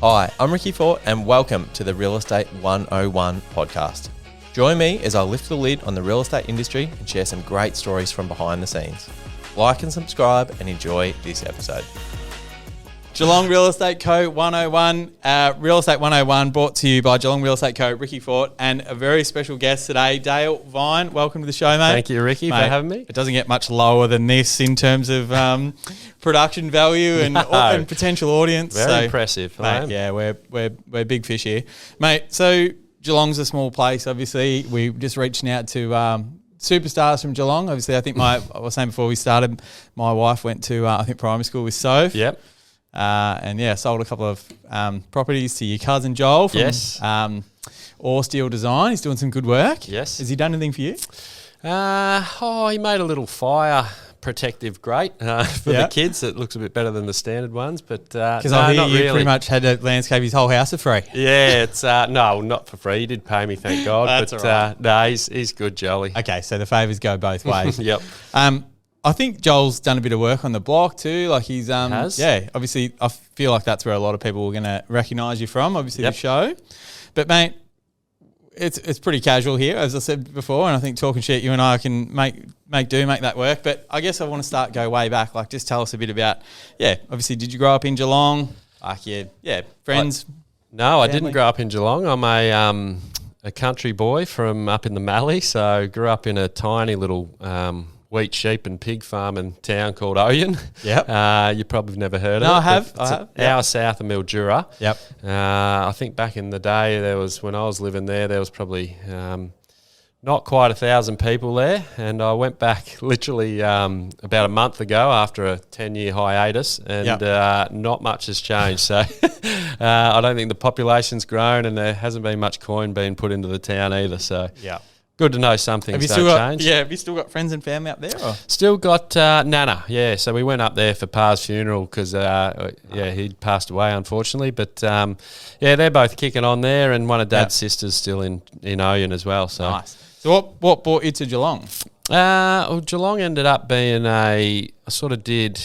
Hi, I'm Ricky Fort and welcome to the Real Estate 101 podcast. Join me as I lift the lid on the real estate industry and share some great stories from behind the scenes. Like and subscribe and enjoy this episode. Geelong Real Estate Co. 101, Real Estate 101 brought to you by Geelong Real Estate Co. Ricky Fort and a very special guest today, Dale Vine. Welcome to the show, mate. Thank you, Ricky, for having me. It doesn't get much lower than this in terms of production value and potential audience. Very impressive, mate. Yeah, we're big fish here, mate. So Geelong's a small place. Obviously, we just reaching out to superstars from Geelong. Obviously, I think I was saying before we started, my wife went to primary school with Soph. Yep. Sold a couple of properties to your cousin Joel from Ohhh Steel Design. He's doing some good work. Yes. Has he done anything for you? He made a little fire protective grate for the kids. It looks a bit better than the standard ones, but because I hear you pretty much had to landscape his whole house for free. Yeah, it's no, not for free. He did pay me, thank God. That's but all right. No, he's good, Jolly. Okay, so the favours go both ways. Yep. I think Joel's done a bit of work on the block too. Like he's has. Yeah, obviously I feel like that's where a lot of people are going to recognise you from. Obviously the show, but mate, it's pretty casual here, as I said before, and I think talking shit, you and I can make that work. But I guess I want to go way back. Like just tell us a bit about obviously did you grow up in Geelong? Like friends? No, I didn't grow up in Geelong. I'm a country boy from up in the Mallee, so grew up in a tiny little wheat, sheep and pig farming town called Ohhh. Yep. You probably have never heard of it. No, I have. An hour south of Mildura. Yep. I think back in the day, when I was living there was probably not quite 1,000 people there. And I went back literally about a month ago after a 10-year hiatus, and not much has changed. So I don't think the population's grown, and there hasn't been much coin being put into the town either. So good to know something. Have you still got friends and family up there? Or? Still got Nana, yeah. So we went up there for Pa's funeral because, he'd passed away, unfortunately. But, they're both kicking on there, and one of Dad's sisters still in Ohhh as well. So. Nice. So what brought you to Geelong? Geelong ended up being I sort of did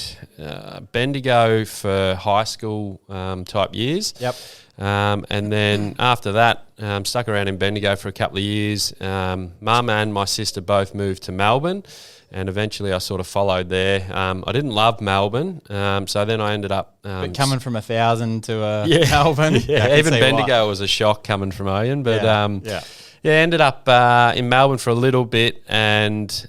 Bendigo for high school type years. Yep. And then after that, stuck around in Bendigo for a couple of years. Mum and my sister both moved to Melbourne, and eventually I sort of followed there. I didn't love Melbourne, so then I ended up... but coming from 1,000 to Melbourne. Even Bendigo was a shock coming from Ohhh, but ended up in Melbourne for a little bit, and...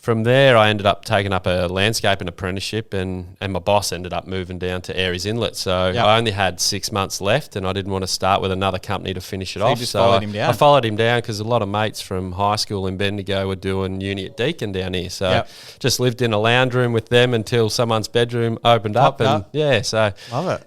from there, I ended up taking up a landscaping apprenticeship, and my boss ended up moving down to Aireys Inlet. So I only had 6 months left, and I didn't want to start with another company to finish it off. You just followed him down? I followed him down because a lot of mates from high school in Bendigo were doing uni at Deakin down here. So just lived in a lounge room with them until someone's bedroom opened up. Love it.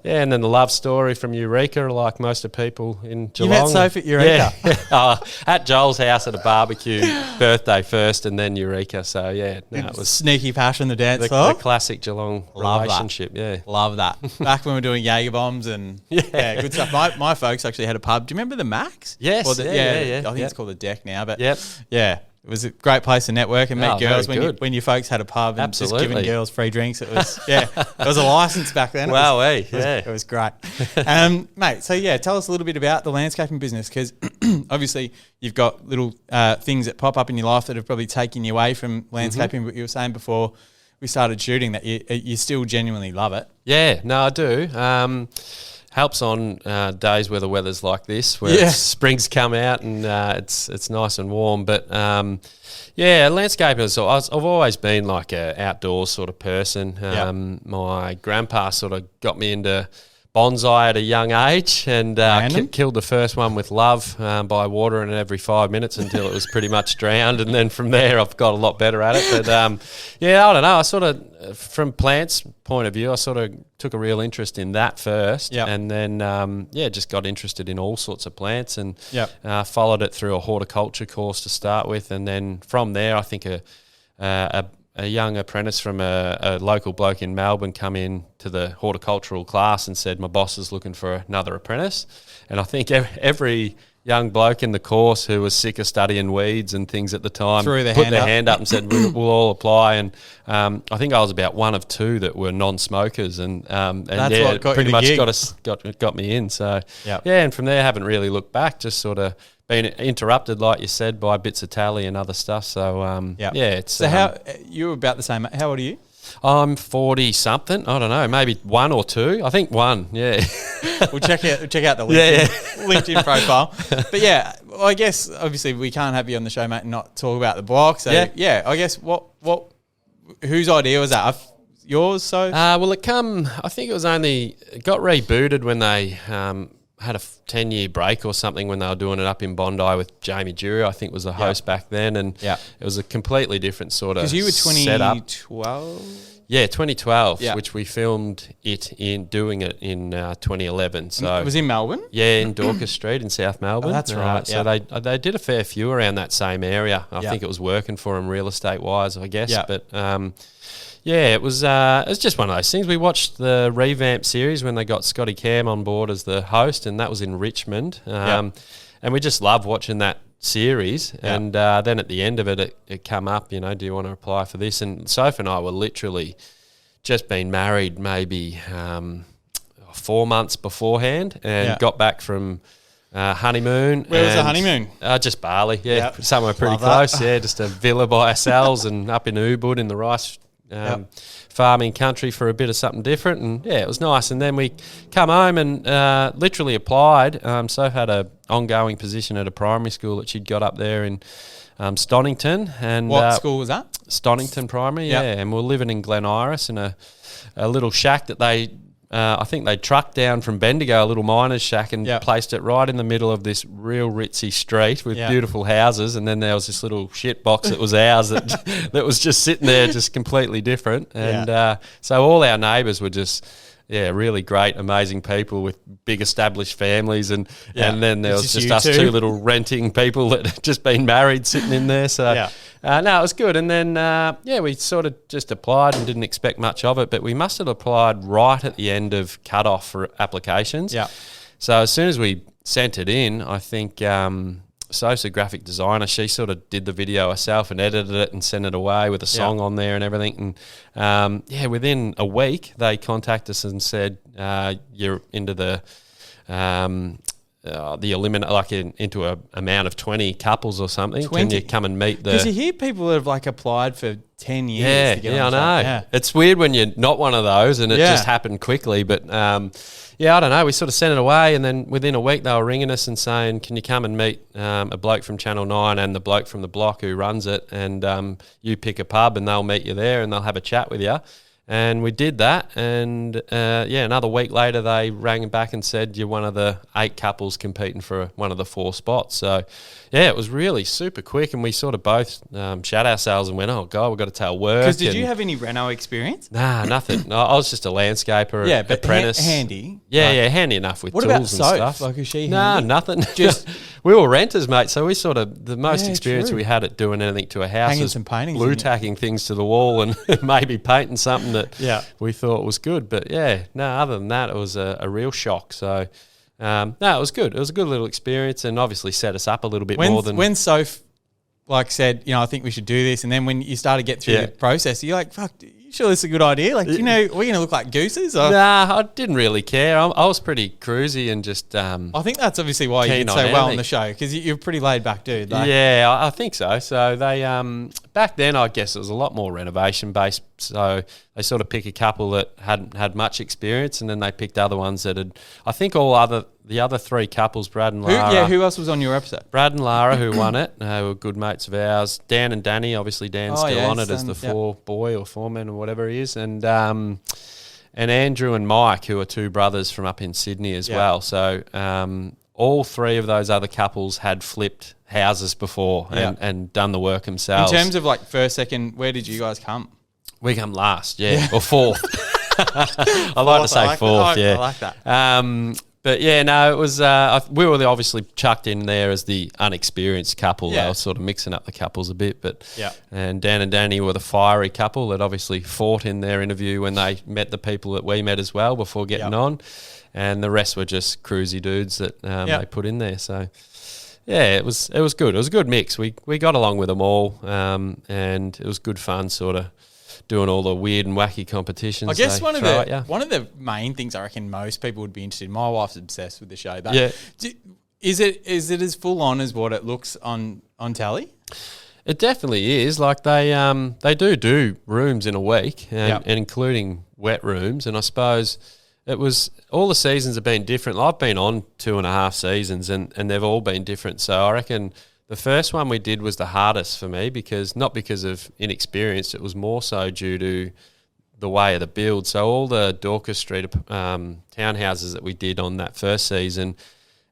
Yeah, and then the love story from Eureka, like most of people in Geelong. You met Soph at Eureka? Yeah. At Joel's house at a barbecue, birthday first, and then Eureka. So it was sneaky passion, the dance floor. The classic Geelong relationship. Love that. Back when we were doing Jaeger bombs and good stuff. My folks actually had a pub. Do you remember the Max? Yes. I think it's called the Deck now, but it was a great place to network and meet girls when your folks had a pub and just giving girls free drinks. It was it was a license back then. It was great. Mate, so tell us a little bit about the landscaping business, because obviously you've got little things that pop up in your life that have probably taken you away from landscaping, but you were saying before we started shooting that you still genuinely love it. Yeah, no, I do. Helps on days where the weather's like this, where springs come out and it's nice and warm. But landscaping, I've always been like a outdoors sort of person. My grandpa sort of got me into bonsai at a young age, and killed the first one with love by watering it every 5 minutes until it was pretty much drowned, and then from there I've got a lot better at it. But I don't know, I sort of, from plants point of view, I sort of took a real interest in that first, and then just got interested in all sorts of plants, and followed it through a horticulture course to start with, and then from there I think a young apprentice from a local bloke in Melbourne come in to the horticultural class and said, my boss is looking for another apprentice. And I think every young bloke in the course who was sick of studying weeds and things at the time put their hand up and said, we'll all apply. And I think I was about one of two that were non-smokers. And that's what got pretty you the much got me in. So, yep. yeah, and from there, I haven't really looked back, just sort of been interrupted, like you said, by bits of tally and other stuff. So, yeah, it's... So how you were about the same. How old are you? I'm 40-something. I don't know, maybe 1 or 2. I think 1, yeah. We'll check out the LinkedIn profile. But, yeah, I guess, obviously, we can't have you on the show, mate, and not talk about the block. So, yeah I guess whose idea was that? Yours, so? Well, I think it got rebooted when they had a 10-year break or something when they were doing it up in Bondi with Jamie Jury, I think was the host back then. And it was a completely different sort of because you were 2012? Yeah, 2012, which we filmed doing it in 2011. So it was in Melbourne? Yeah, in Dorcas Street in South Melbourne. Oh, that's right. So they did a fair few around that same area. I think it was working for them real estate-wise, I guess. But... yeah, it was just one of those things. We watched the revamp series when they got Scotty Cam on board as the host, and that was in Richmond. And we just loved watching that series. And then at the end of it, it come up, do you want to apply for this? And Soph and I were literally just been married maybe 4 months beforehand and got back from... honeymoon. Where was the honeymoon? Just Bali, somewhere pretty close. Yeah, just a villa by ourselves and up in Ubud in the rice farming country for a bit of something different, and it was nice. And then we come home and literally applied. Soph had a ongoing position at a primary school that she'd got up there in Stonington. And what school was that? Stonington Primary, and we're living in Glen Iris in a little shack that they... I think they trucked down from Bendigo, a little miner's shack, and placed it right in the middle of this real ritzy street with beautiful houses. And then there was this little shit box that was ours that was just sitting there, just completely different. And so all our neighbours were just... really great, amazing people with big established families, and then there was just us two little renting people that had just been married sitting in there. So no, it was good. And then we sort of just applied and didn't expect much of it, but we must have applied right at the end of cut-off for applications. Yeah. So as soon as we sent it in, I think Soph's a graphic designer. She sort of did the video herself and edited it and sent it away with a song on there and everything. And within a week, they contacted us and said, "You're into the into a amount of 20 couples or something. 20? Can you come and meet the?" Because you hear people that have applied for 10 years. To get on I know. Yeah. It's weird when you're not one of those and it just happened quickly, but. I don't know. We sort of sent it away, and then within a week they were ringing us and saying, "Can you come and meet a bloke from Channel 9 and the bloke from the block who runs it, and you pick a pub and they'll meet you there and they'll have a chat with you." And we did that, and another week later they rang back and said, "You're one of the 8 couples competing for one of the 4 spots." So, it was really super quick, and we sort of both shat ourselves and went, "Oh God, we've got to tell work." Because did you have any reno experience? Nah, nothing. I was just a landscaper, but apprentice. Handy. Handy enough with tools and stuff. Is she handy? Nah, nothing. Just we were renters, mate. So we sort of the most experience we had at doing anything to a house hanging was some paintings, blue tacking things to the wall and maybe painting something that we thought was good. But other than that, it was a real shock. So it was good. It was a good little experience, and obviously set us up a little bit more than when Soph said, I think we should do this, and then when you started to get through the process, you're like, fuck, you sure this is a good idea? We're going to look like gooses? Or? Nah, I didn't really care. I was pretty cruisy and just... I think that's obviously why you did so well on the show, because you're a pretty laid-back dude. I think so. So they... back then, I guess it was a lot more renovation-based, so they sort of pick a couple that hadn't had much experience, and then they picked other ones that had... I think the other 3 couples, Brad and Lara... Who else was on your episode? Brad and Lara, who won it, were good mates of ours. Dan and Danny, obviously Dan's still on it as the 4-boy or 4-man or whatever he is. And Andrew and Mike, who are 2 brothers from up in Sydney as well. So all 3 of those other couples had flipped houses before and done the work themselves. In terms of first, second, where did you guys come? We come last, or 4th. I like to say 4th, I like that. But yeah, no, it was. We were obviously chucked in there as the unexperienced couple. They were sort of mixing up the couples a bit, but and Dan and Danny were the fiery couple that obviously fought in their interview when they met the people that we met as well before getting on, and the rest were just cruisy dudes that they put in there. So yeah, it was good. It was a good mix. We got along with them all, and it was good fun, sort of doing all the weird and wacky competitions. I guess one of the main things I reckon most people would be interested in. My wife's obsessed with the show. But is it as full on as what it looks on telly? It definitely is. Like they do rooms in a week, and including wet rooms. And I suppose it was all the seasons have been different. I've been on 2.5 seasons, and they've all been different. So I reckon the first one we did was the hardest for me not because of inexperience. It was more so due to the way of the build. So all the Dorcas Street townhouses that we did on that first season,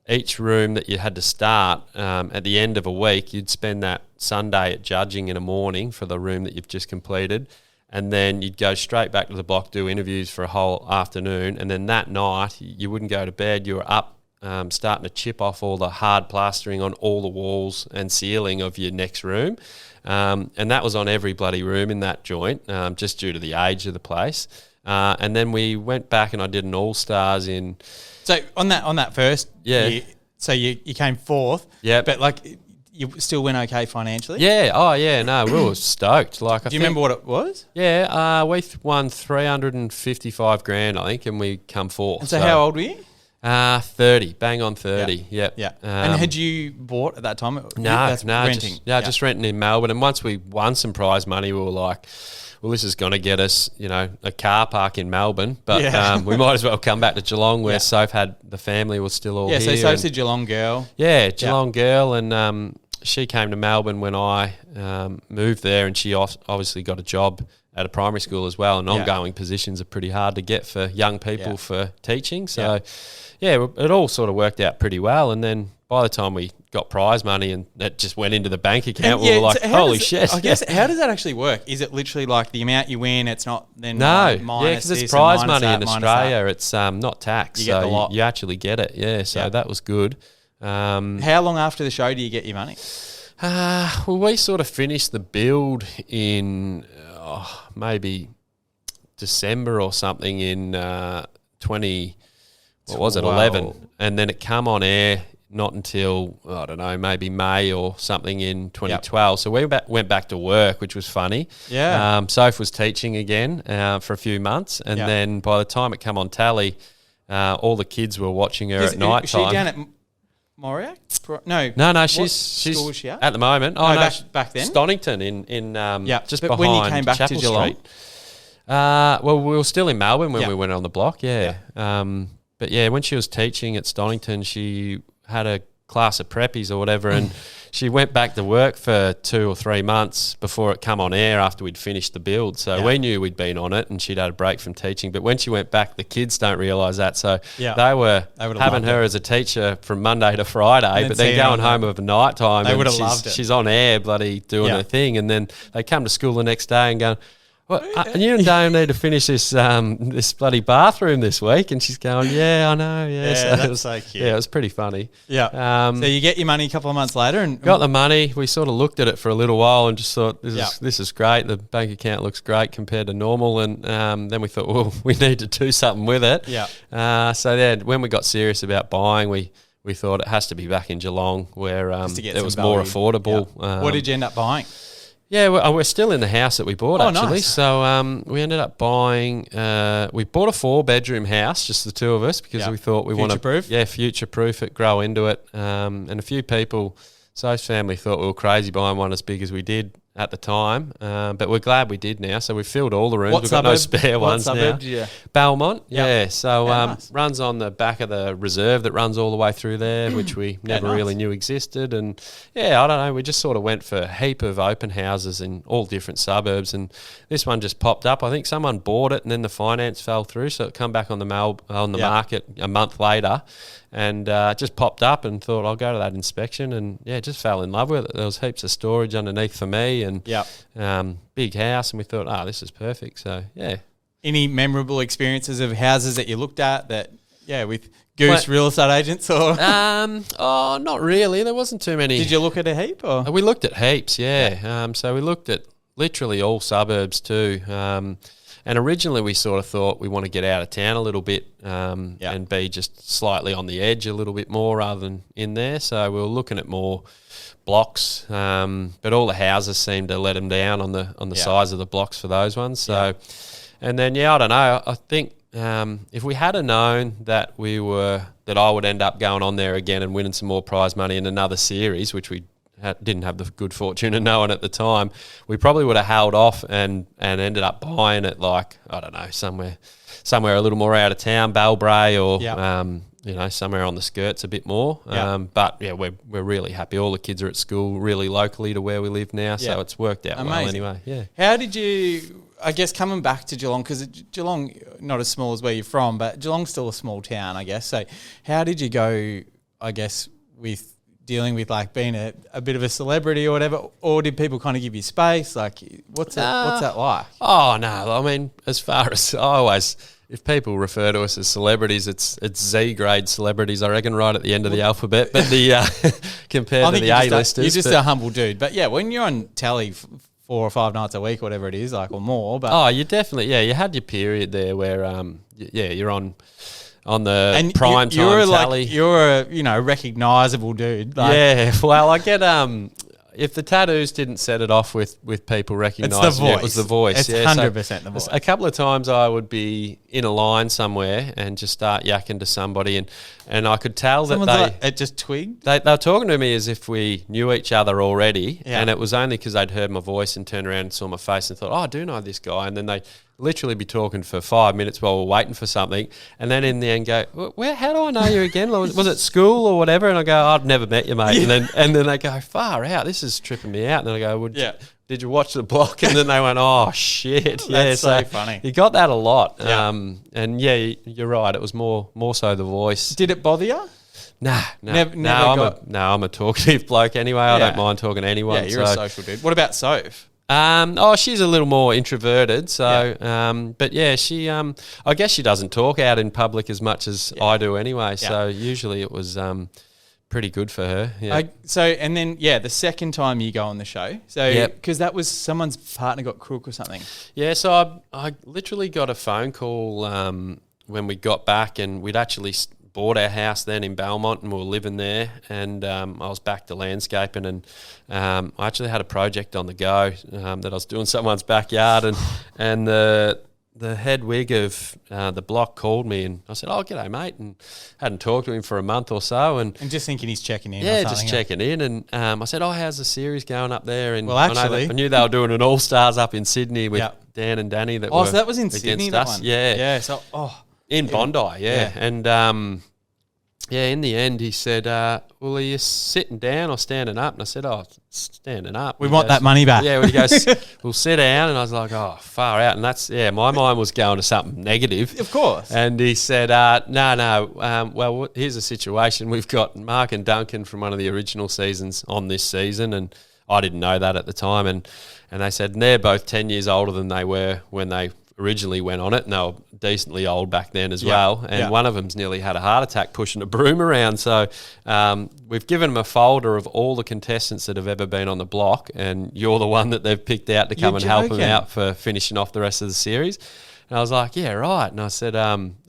each room that you had to start at the end of a week, you'd spend that Sunday at judging in the morning for the room that you've just completed, and then you'd go straight back to the block, do interviews for a whole afternoon, and then that night you wouldn't go to bed. You were up starting to chip off all the hard plastering on all the walls and ceiling of your next room. And that was on every bloody room in that joint, just due to the age of the place. And then we went back and I did an All-Stars in... So on that first year, so you came fourth, but like you still went okay financially? Yeah, oh yeah, no, we were stoked. Like, Do you remember what it was? Yeah, we won 355 grand, I think, and we come fourth. And so how old were you? 30, bang on 30. Yeah. And had you bought at that time? No, renting. Just renting in Melbourne. And once we won some prize money, we were like, well, this is going to get us, a car park in Melbourne, but we might as well come back to Geelong where Soph had the family was still all here. Yeah, so Soph's a Geelong girl. Yeah, Geelong girl, and she came to Melbourne when I moved there, and she obviously got a job at a primary school as well, and ongoing positions are pretty hard to get for young people for teaching. So, it all sort of worked out pretty well. And then by the time we got prize money and that just went into the bank account, we were like, holy shit. I guess, how does that actually work? Is it literally like the amount you win, it's not then minus because it's prize money in Australia. It's not taxed, you get the lot. You actually get it, so that was good. How long after the show do you get your money? Well, we sort of finished the build in maybe December or something in 11, and then it come on air not until, I don't know, maybe May or something in 2012. So we went back to work, which was funny. Soph was teaching again for a few months, and then by the time it come on tally, all the kids were watching her at night time. Is she down at Moriac? No. She's school is she at? At the moment. Back then? Stonington in just but behind when you came back Chapel to Geelong? Street. Well, we were still in Melbourne when we went on the block, but when she was teaching at Stonington, she had a class of preppies or whatever, and she went back to work for 2 or 3 months before it come on air after we'd finished the build. So we knew we'd been on it and she'd had a break from teaching. But when she went back, the kids don't realise that. So they were having her as a teacher from Monday to Friday, but then going home of night time. They would have loved it. She's on air bloody doing her thing. And then they come to school the next day and go, well, you don't need to finish this this bloody bathroom this week. And she's going, yeah, I know. Yeah, so that's so cute. Yeah, it was pretty funny. Yeah. So you get your money a couple of months later, and got the money. We sort of looked at it for a little while and just thought, this is great. The bank account looks great compared to normal. And then we thought, well, we need to do something with it. So then when we got serious about buying, we thought it has to be back in Geelong where it was more affordable. What did you end up buying? Yeah, we're still in the house that we bought, actually. Nice. So we ended up buying, we bought a 4-bedroom house, just the two of us, because we thought we want to... Future-proof? Yeah, future-proof it, grow into it. And a few people, Soph's family thought we were crazy buying one as big as we did at the time, but we're glad we did now. So we filled all the rooms. We've got no spare ones now. Belmont, So nice. Runs on the back of the reserve that runs all the way through there, which we never really knew existed. And I don't know, we just sort of went for a heap of open houses in all different suburbs, and this one just popped up. I think someone bought it and then the finance fell through, so it come back on the market a month later. And just popped up and thought I'll go to that inspection, and just fell in love with it. There was heaps of storage underneath for me, and big house, and we thought, this is perfect. So Any memorable experiences of houses that you looked at that with Goose real estate agents or? Not really. There wasn't too many. Did you look at a heap? Or? We looked at heaps, yeah. So we looked at literally all suburbs too. And originally we sort of thought we want to get out of town a little bit and be just slightly on the edge a little bit more rather than in there. So we were looking at more blocks, but all the houses seemed to let them down on the size of the blocks for those ones. So, and then I don't know. I think if we had known that I would end up going on there again and winning some more prize money in another series, which we didn't have the good fortune of knowing at the time, we probably would have held off and ended up buying it like, I don't know, somewhere a little more out of town, Balbray or somewhere on the skirts a bit more. But we're really happy. All the kids are at school really locally to where we live now, so it's worked out well anyway. Yeah. How did you, I guess, coming back to Geelong, because Geelong, not as small as where you're from, but Geelong's still a small town, I guess. So how did you go, I guess, with dealing with like being a bit of a celebrity or whatever, or did people kind of give you space? Like, what's that like? Oh no, I mean, as far as if people refer to us as celebrities, it's Z grade celebrities, I reckon, right at the end of the alphabet. But compared to the A-listers, you're just a humble dude. But yeah, when you're on telly 4 or 5 nights a week, or whatever it is, like, or more. But you definitely, you had your period there where you're on the prime time tally. You're a recognisable dude. Like. Well, I get if the tattoos didn't set it off with people recognising it was the voice. It's 100% the voice. A couple of times I would be in a line somewhere and just start yakking to somebody, and I could tell that it just twigged. They were talking to me as if we knew each other already, and it was only because they'd heard my voice and turned around and saw my face and thought, I do know this guy, and then they literally be talking for 5 minutes while we're waiting for something, and then in the end go, how do I know you again? Was it school or whatever? And I go, I've never met you, mate. And then they go, far out, this is tripping me out. And then I go, did you watch the block? And then they went, oh shit. That's so funny. You got that a lot. And you're right, it was more so the voice. Did it bother you? Nah. I'm a talkative bloke anyway. I don't mind talking to anyone. Yeah, you're a social dude. What about Soph? She's a little more introverted, so but she I guess she doesn't talk out in public as much as I do anyway, so usually it was pretty good for her. And then the second time you go on the show, so because that was someone's partner got crook or something. So I literally got a phone call when we got back, and we'd actually bought our house then in Belmont, and we were living there, and I was back to landscaping, and I actually had a project on the go that I was doing someone's backyard, and the head wig of the block called me, and I said, g'day mate, and hadn't talked to him for a month or so, and just thinking he's checking in. Just checking in, and I said, how's the series going up there? And well, actually, I knew they were doing an All-Stars up in Sydney with Dan and Danny. So that was in Sydney, that one? Yeah. So in Bondi, and in the end he said, well, are you sitting down or standing up? And I said, standing up. We want that money back. Yeah, well, he goes, we'll sit down. And I was like, far out. And that's, my mind was going to something negative. Of course. And he said, no, well, here's the situation. We've got Mark and Duncan from one of the original seasons on this season, and I didn't know that at the time. And they said, and they're both 10 years older than they were when they originally went on it, and they were decently old back then as well, and one of them's nearly had a heart attack pushing a broom around, so we've given them a folder of all the contestants that have ever been on the block, and you're the one that they've picked out to come and help them out for finishing off the rest of the series. And I was like, yeah, right. And I said,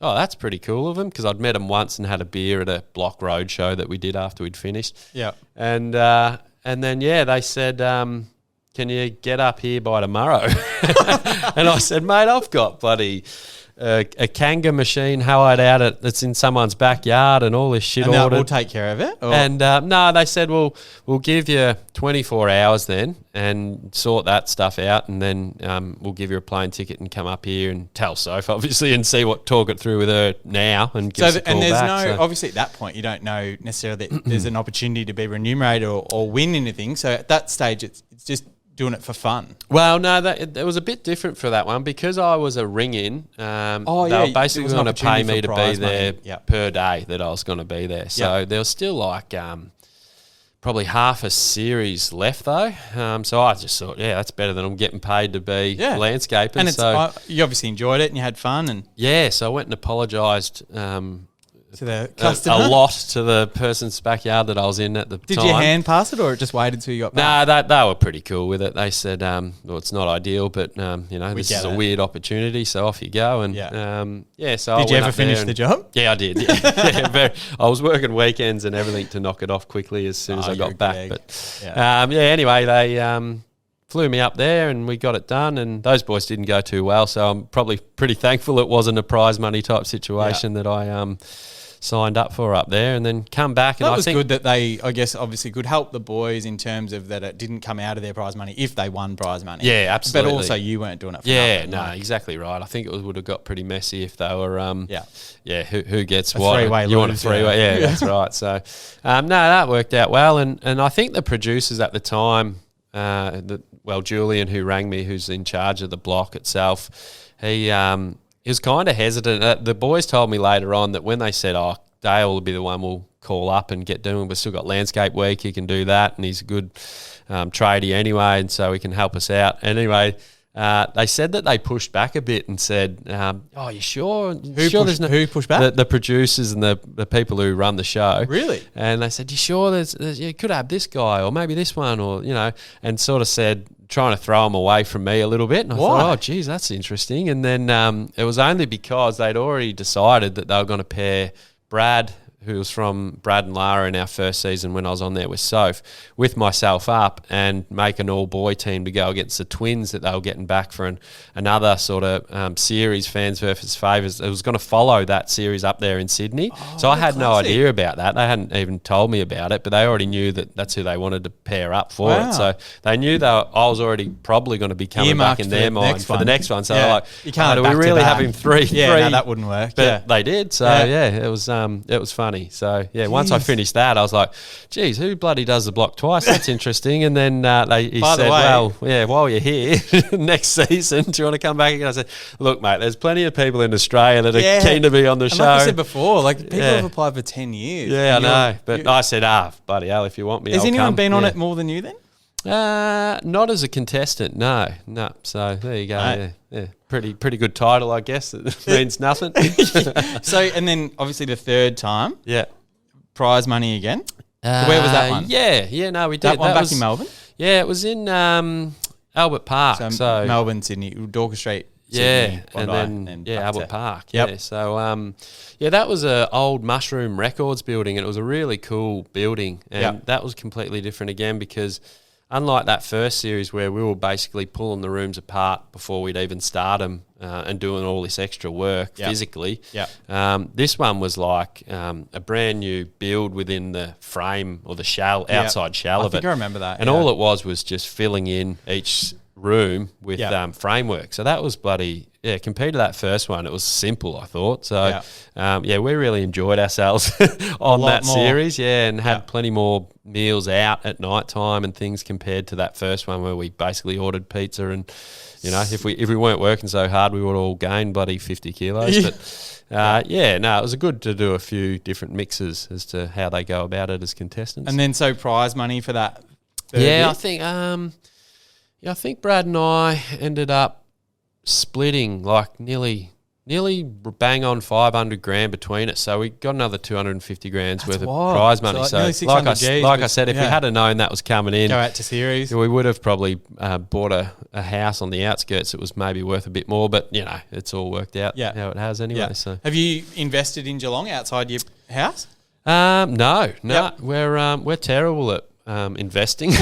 that's pretty cool of them, because I'd met them once and had a beer at a block road show that we did after we'd finished. And then they said, can you get up here by tomorrow? And I said, mate, I've got bloody a Kanga machine hollowed out that's in someone's backyard and all this shit ordered. And we'll take care of it? Or? And no, they said, we'll give you 24 hours then and sort that stuff out, and then we'll give you a plane ticket and come up here and tell Soph, obviously, and talk it through with her now and give us a call and there's back. Obviously at that point you don't know necessarily that there's an opportunity to be remunerated or win anything. So at that stage it's just doing it for fun. Well, no, it was a bit different for that one, because I was a ring-in. They were basically going to pay me to be there per day that I was going to be there. So there was still like probably half a series left though. So I just thought, that's better than I'm getting paid to be landscaping. And you obviously enjoyed it and you had fun. And so I went and apologised to the customer? A lot to the person's backyard that I was in at the time. Did you hand pass it or it just waited till you got back? No, they were pretty cool with it. They said, well, it's not ideal, but, this is a weird opportunity, so off you go. And, so did you ever finish the job? Yeah, I did. Yeah. I was working weekends and everything to knock it off quickly as soon as I got back. But, anyway, they flew me up there and we got it done, and those boys didn't go too well, so I'm probably pretty thankful it wasn't a prize money type situation that I signed up for up there, and then come back. And I think good that they, I guess, obviously could help the boys in terms of that it didn't come out of their prize money if they won prize money. Yeah, absolutely. But also you weren't doing it for nothing. No, exactly right. I think it would have got pretty messy if they were, who gets a what? Three-way you want a three-way? Yeah, that's right. So, that worked out well, and I think the producers at the time, Julian, who rang me, who's in charge of the block itself, he was kind of hesitant. The boys told me later on that when they said, Dale will be the one we'll call up and get doing, we've still got landscape week, he can do that, and he's a good tradie anyway, and so he can help us out. Anyway, they said that they pushed back a bit and said, you sure? Who pushed back? The producers and the people who run the show. Really? And they said, you sure you could have this guy or maybe this one, or, and sort of said, trying to throw them away from me a little bit. And I thought, geez, that's interesting. And then it was only because they'd already decided that they were going to pair Brad, who was from Brad and Lara in our first season when I was on there with Soph, with myself up and make an all-boy team to go against the twins that they were getting back for another sort of series, fans versus favours. It was going to follow that series up there in Sydney. So I had no idea about that. They hadn't even told me about it, but they already knew that that's who they wanted to pair up for it. So they knew that I was already probably going to be coming back in their mind for the next one. So they're like, you can't do we really have him three? Yeah, no, that wouldn't work. But they did. So it was funny. So once I finished that, I was like, geez, who bloody does the block twice? That's interesting. And then he said, while you're here, next season, do you want to come back again? I said, look, mate, there's plenty of people in Australia that are keen to be on the show. Like I said before, people have applied for 10 years. Yeah, I know. But I said, bloody hell, if you want me, Has I'll anyone come. been on it more than you then? Not as a contestant, no. So there you go. Right. Yeah. Pretty good title, I guess. It means nothing. So, and then obviously the third time. Yeah. Prize money again. Where was that one? No, we did. That one back in Melbourne? Yeah, it was in Albert Park. So Melbourne, Sydney, Dorker Street, Sydney, Bondi, and then Albert Park. Yep. Yeah, so that was an old Mushroom Records building, and it was a really cool building, and that was completely different again because unlike that first series where we were basically pulling the rooms apart before we'd even start them and doing all this extra work physically, this one was like a brand new build within the frame or the shell, outside shell of it. I think I remember that. And all it was just filling in each room with framework. So that was bloody, compared to that first one, it was simple, I thought. So, we really enjoyed ourselves on that series, and had plenty more meals out at night time and things compared to that first one where we basically ordered pizza and, if we weren't working so hard, we would all gain bloody 50 kilos. But, it was good to do a few different mixes as to how they go about it as contestants. And then so prize money for that third year? I think... I think Brad and I ended up splitting like nearly bang on 500 grand between it. So we got another 250 grand's worth of prize money. So like I said, if we had known that was coming in, go out to series, we would have probably bought a house on the outskirts. It was maybe worth a bit more, but it's all worked out how it has anyway. So have you invested in Geelong outside your house? No. We're terrible at investing.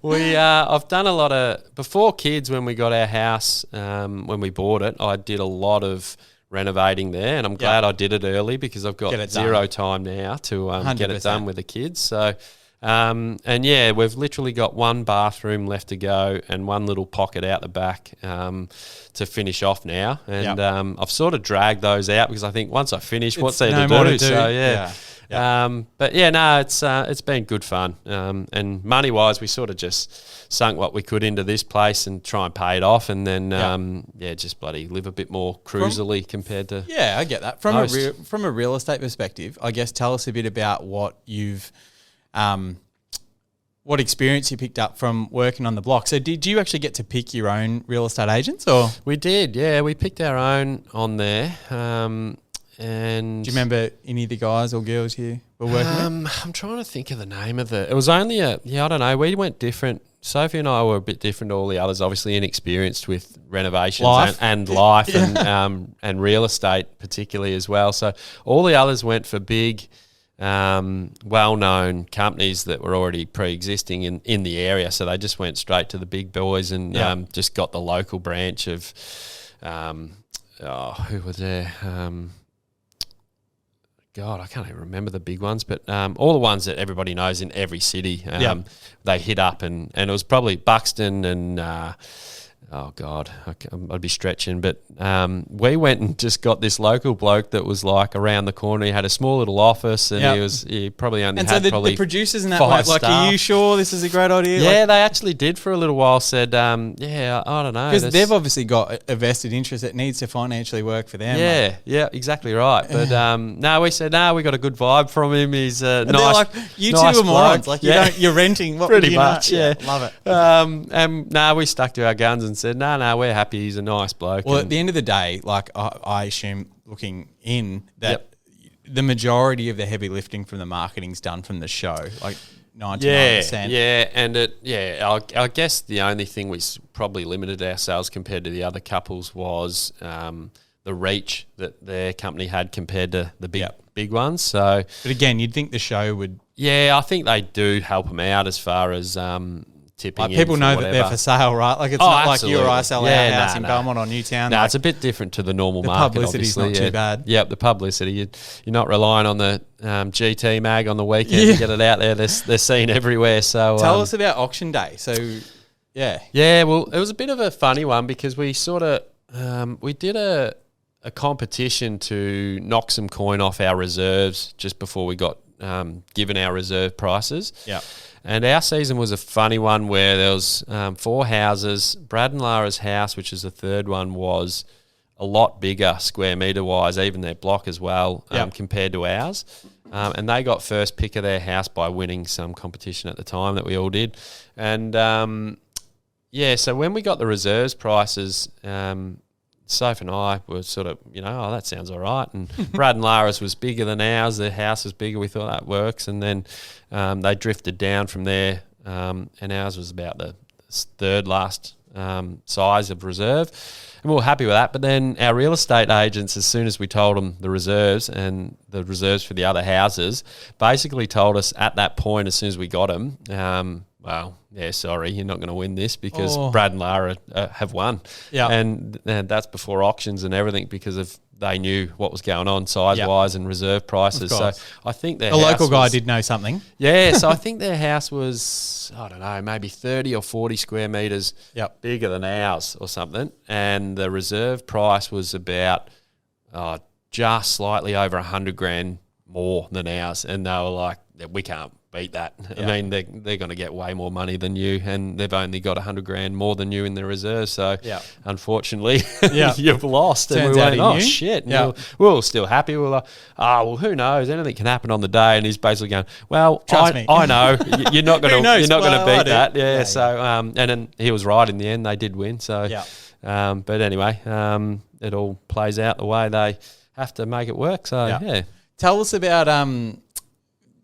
I've done a lot of, before kids, when we got our house, when we bought it, I did a lot of renovating there, and I'm glad I did it early because I've got zero time now to get it done with the kids. So we've literally got one bathroom left to go and one little pocket out the back to finish off now, and I've sort of dragged those out because I think once I finish, what's there to do? So it's been good fun. And money wise, we sort of just sunk what we could into this place and try and pay it off, and then just bloody live a bit more cruisily compared to. Yeah, I get that. From a real estate perspective, I guess tell us a bit about what you've. What experience you picked up from working on the block. So did you actually get to pick your own real estate agents? Or we did, yeah. We picked our own on there. And do you remember any of the guys or girls you were working with? I'm trying to think of the name of it. It was only I don't know. We went different. Sophie and I were a bit different to all the others, obviously inexperienced with renovations and life and real estate particularly as well. So all the others went for big, well-known companies that were already pre-existing in the area. So they just went straight to the big boys and just got the local branch of, who was there? God, I can't even remember the big ones, but all the ones that everybody knows in every city, they hit up, and it was probably Buxton and oh God, I'd be stretching, but we went and just got this local bloke that was like around the corner. He had a small little office, and he probably only and had so probably the producers in that way, like, staff. Are you sure this is a great idea? Yeah, they actually did for a little while. Said, I don't know, because they've obviously got a vested interest that needs to financially work for them. Yeah, exactly right. But no, we said we got a good vibe from him. He's nice. Like, you nice two are morons. Like you're renting. What pretty much. Yeah, love it. And we stuck to our guns and said, no, we're happy. He's a nice bloke. Well, at the end of the day, like I assume, looking in, that the majority of the heavy lifting from the marketing's done from the show, like 99%. Yeah, and I guess the only thing we probably limited ourselves compared to the other couples was the reach that their company had compared to the big ones. So, but again, you'd think the show would. Yeah, I think they do help them out as far as tipping. Like people know that they're for sale, right? Like it's not absolutely. Like you or I sell our house in Belmont or Newtown. No, it's a bit different to the normal market. Publicity's not too bad. Yeah, the publicity. You're not relying on the GT mag on the weekend to get it out there. They're seen everywhere. So tell us about auction day. So well, it was a bit of a funny one because we sort of we did a competition to knock some coin off our reserves just before we got given our reserve prices. Yeah. And our season was a funny one where there was 4 houses. Brad and Lara's house, which is the third one, was a lot bigger square metre wise, even their block as well, compared to ours. And they got first pick of their house by winning some competition at the time that we all did. And so when we got the reserves prices, Soph and I were sort of, that sounds all right. And Brad and Lara's was bigger than ours. Their house was bigger. We thought that works. And then they drifted down from there, and ours was about the third last size of reserve. And we were happy with that. But then our real estate agents, as soon as we told them the reserves and the reserves for the other houses, basically told us at that point, as soon as we got them, sorry, you're not going to win this because Brad and Lara have won. Yeah. And that's before auctions and everything because they knew what was going on size-wise and reserve prices. So I think their local guy did know something. Yeah, so I think their house was, I don't know, maybe 30 or 40 square metres bigger than ours or something. And the reserve price was about just slightly over 100 grand more than ours. And they were like, we can't beat that. I mean, they're going to get way more money than you, and they've only got 100 grand more than you in the reserve. So, unfortunately, you've lost. Turns and we went, out shit. And we were still happy. We were like, who knows? Anything can happen on the day. And he's basically going, well, trust me. I know you're not going to beat that. Yeah. So, and then he was right in the end. They did win. So, but anyway, it all plays out the way they have to make it work. So, Tell us about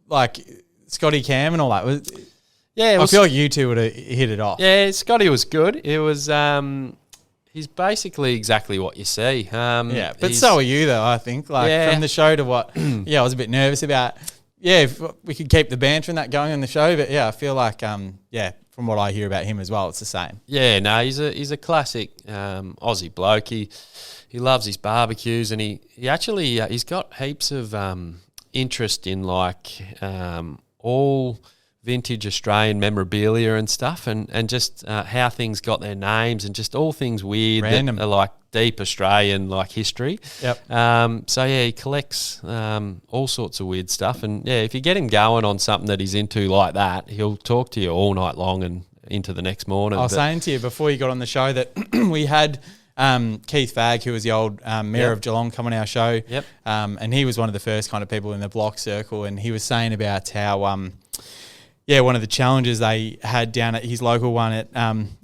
like Scotty Cam and all that. I feel like you two would have hit it off. Yeah, Scotty was good. It was he's basically exactly what you see. But so are you though, I think. Like from the show to what I was a bit nervous about. Yeah, if we could keep the banter and that going on the show, but I feel like from what I hear about him as well, it's the same. Yeah, no, he's a classic Aussie bloke. He loves his barbecues, and he actually he's got heaps of interest in like all vintage Australian memorabilia and stuff, and just how things got their names, and just all things weird, random, that are like deep Australian like history. Yep. He collects all sorts of weird stuff, and if you get him going on something that he's into like that, he'll talk to you all night long and into the next morning. I was saying to you before you got on the show that we had Keith Fagg, who was the old mayor of Geelong, come on our show. Yep. And he was one of the first kind of people in the block circle, and he was saying about how one of the challenges they had down at his local one at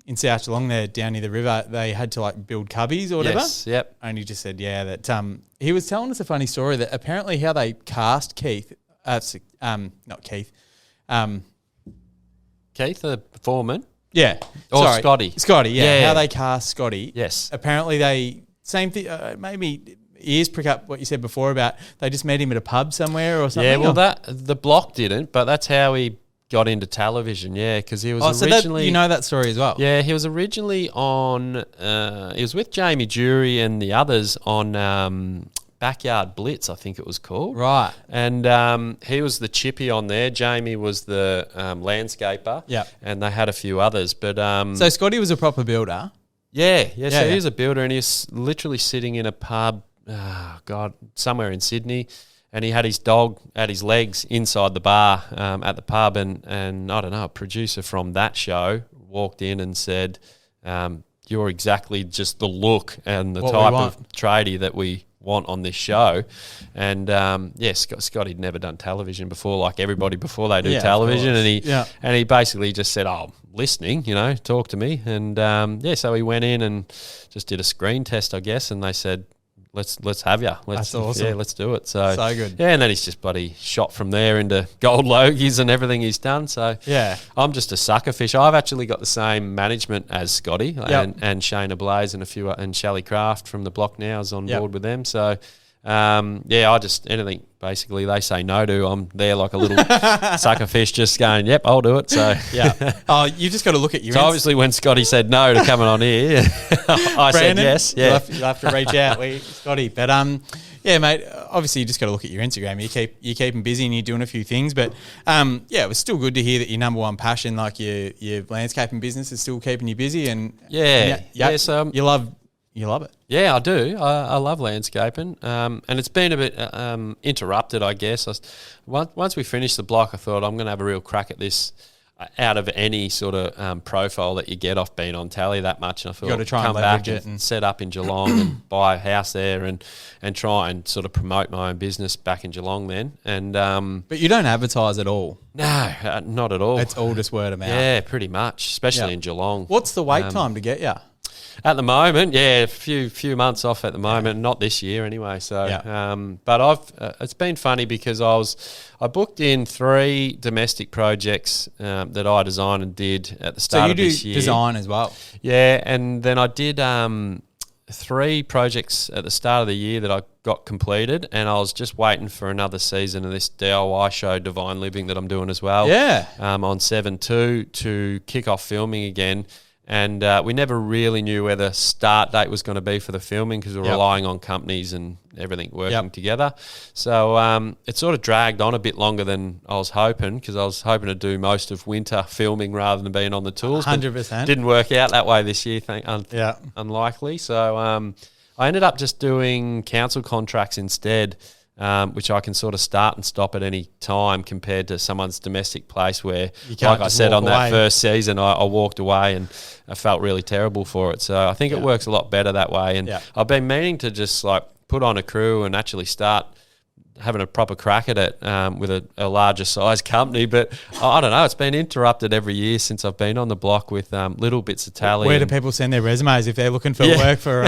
in South Geelong there, down near the river, they had to like build cubbies or whatever. Yes, yep. And he just said, that he was telling us a funny story that apparently how they cast Keith, not Keith, Keith, the foreman. Yeah. Or Scotty. Scotty, yeah. How they cast Scotty. Yes. Apparently they, same thing, maybe ears prick up what you said before about they just met him at a pub somewhere or something. Yeah, well, the block didn't, but that's how he got into television, because he was originally... you know that story as well? Yeah, he was originally on... he was with Jamie Jury and the others on... Backyard Blitz, I think it was called. Right. And he was the chippy on there. Jamie was the landscaper. Yeah. And they had a few others. But so Scotty was a proper builder? Yeah. So he was a builder, and he was literally sitting in a pub, somewhere in Sydney, and he had his dog at his legs inside the bar at the pub, and I don't know, a producer from that show walked in and said, you're exactly just the look and the type of tradie that we want on this show. And Scotty'd never done television before, like everybody before they do television, and he basically just said, listening, talk to me. And so he went in and just did a screen test, I guess, and they said, let's have you. That's awesome. Yeah, let's do it. So good. Yeah, and then he's just bloody shot from there into gold Logies and everything he's done. So yeah, I'm just a sucker fish. I've actually got the same management as Scotty and Shayna Blaze and and Shelley Craft from the block now is on board with them. So I just anything basically they say no to, I'm there like a little sucker fish just going, yep, I'll do it. So you just got to look at your so obviously when Scotty said no to coming on here, I said yes. Yeah, you'll have to reach out, Scotty. But mate, obviously you just got to look at your Instagram. You keep them busy and you're doing a few things. But it was still good to hear that your number one passion, like your landscaping business, is still keeping you busy. And so you love it. Yeah, I do. I love landscaping, and it's been a bit interrupted, I guess. Once we finished the block, I thought I'm going to have a real crack at this out of any sort of profile that you get off being on tally that much. And I thought, got to try come and back and set up in Geelong and buy a house there and try and sort of promote my own business back in Geelong then. And but you don't advertise at all? No, not at all. It's all just word of mouth? Yeah, pretty much, especially in Geelong. What's the wait time to get you? At the moment, a few months off at the moment, not this year anyway. So, but it's been funny because I booked in 3 domestic projects that I designed and did at the start of this year. So you do design as well? Yeah, and then I did 3 projects at the start of the year that I got completed, and I was just waiting for another season of this DIY show, Divine Living, that I'm doing as well. Yeah, on 7/2 to kick off filming again. And we never really knew where the start date was going to be for the filming because we were relying on companies and everything working together. So it sort of dragged on a bit longer than I was hoping because I was hoping to do most of winter filming rather than being on the tools. 100%. Didn't work out that way this year, unlikely. So I ended up just doing council contracts instead, which I can sort of start and stop at any time compared to someone's domestic place where, like I said, on that first season, I walked away and I felt really terrible for it. So I think it works a lot better that way. And I've been meaning to just like put on a crew and actually start having a proper crack at it with a larger size company, but I don't know, it's been interrupted every year since I've been on the block with little bits of tally. Where do people send their resumes if they're looking for work for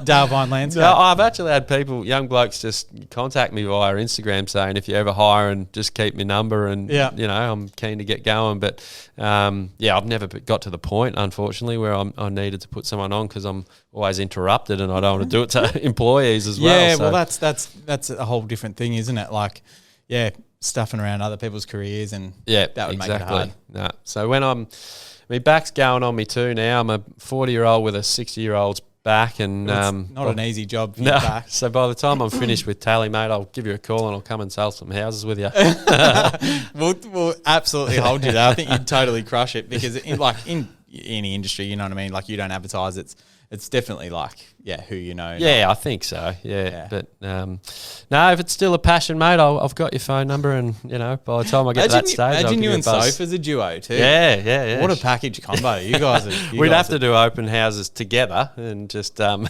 Dale Vine Landscape? No, I've actually had people, young blokes, just contact me via Instagram saying if you ever hire and just keep my number and I'm keen to get going. But I've never got to the point, unfortunately, where I needed to put someone on because I'm always interrupted and I don't want to do it to employees as well. Yeah, well, that's a whole different thing, isn't it? Like, stuffing around other people's careers and that would make it hard. No. So when my back's going on me too now. I'm a 40-year-old with a 60-year-old's back and it's not an easy job for your back. So by the time I'm finished with tally, mate, I'll give you a call and I'll come and sell some houses with you. We'll absolutely hold you there. I think you'd totally crush it because in any industry, you know what I mean? Like you don't advertise, it's definitely like who you know. Yeah, I think so. Yeah. But no, if it's still a passion, mate, I've got your phone number, and by the time I get to that stage, imagine you and Soph as a duo too. Yeah. What a package combo! You guys We'd have to do open houses together and just of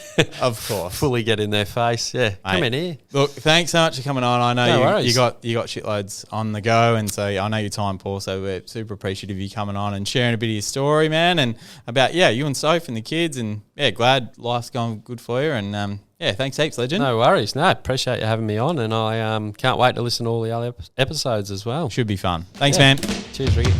course, fully get in their face. Yeah, mate, come in here. Look, thanks so much for coming on. I know you got shitloads on the go, and so I know your time, Paul. So we're super appreciative of you coming on and sharing a bit of your story, man, and about you and Soph and the kids, and glad life's going good for you, and thanks heaps, legend. No worries. No, appreciate you having me on, and I can't wait to listen to all the other episodes as well. Should be fun. Thanks, man. Cheers, Ricky.